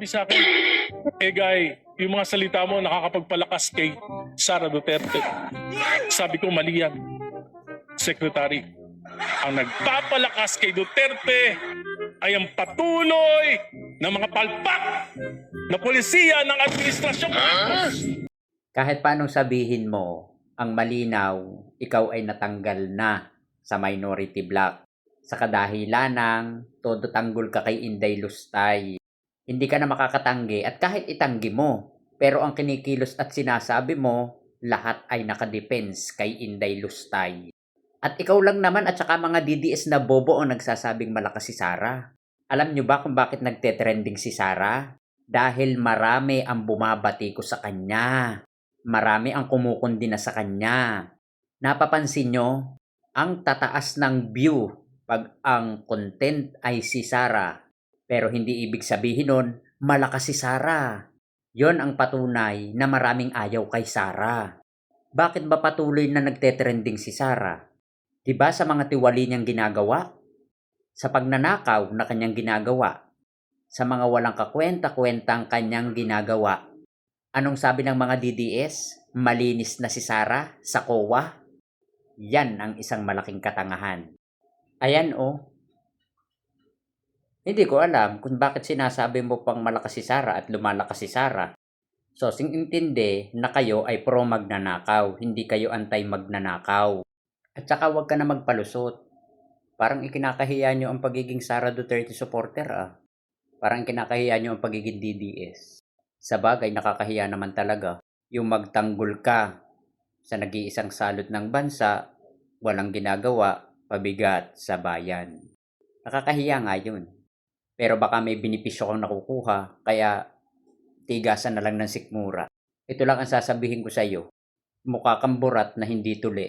sa akin, guy, yung mga salita mo nakakapagpalakas kay Sara Duterte. Sabi ko, mali yan, Secretary. Ang nagpapalakas kay Duterte ay ang patuloy ng mga palpak na polisiya ng administrasyong Marcos. Kahit paanong sabihin mo, ang malinaw, ikaw ay natanggal na sa minority block. Sa kadahilan ng todo tanggol ka kay Inday Lustay. Hindi ka na makakatanggi at kahit itanggi mo, pero ang kinikilos at sinasabi mo, lahat ay nakadepense kay Inday Lustay. At ikaw lang naman at saka mga DDS na bobo ang nagsasabing malakas si Sara. Alam nyo ba kung bakit nagte-trending si Sara? Dahil marami ang bumabati ko sa kanya. Marami ang kumukundi na sa kanya. Napapansin nyo, ang tataas ng view pag ang content ay si Sara. Pero hindi ibig sabihin nun, malakas si Sara. Yon ang patunay na maraming ayaw kay Sara. Bakit ba patuloy na nagte-trending si Sara? Diba sa mga tiwali niyang ginagawa? Sa pagnanakaw na kanyang ginagawa? Sa mga walang kakwenta-kwentang kanyang ginagawa? Anong sabi ng mga DDS? Malinis na si Sara sa COA? Yan ang isang malaking katangahan. Ayan oh. Hindi ko alam kung bakit sinasabi mo pang malakas si Sara at lumalakas si Sara. So, intindi na kayo ay pro magnanakaw, hindi kayo anti magnanakaw. At saka wag ka na magpalusot. Parang ikinakahiya nyo ang pagiging Sara Duterte supporter Parang ikinakahiya nyo ang pagiging DDS. Sa bagay, nakakahiya naman talaga. Yung magtanggol ka sa nag-iisang salot ng bansa, walang ginagawa, pabigat sa bayan. Nakakahiya nga yun. Pero baka may benepisyo kang nakukuha, kaya tigasan na lang ng sikmura. Ito lang ang sasabihin ko sa iyo. Mukha kang burat na hindi tuli.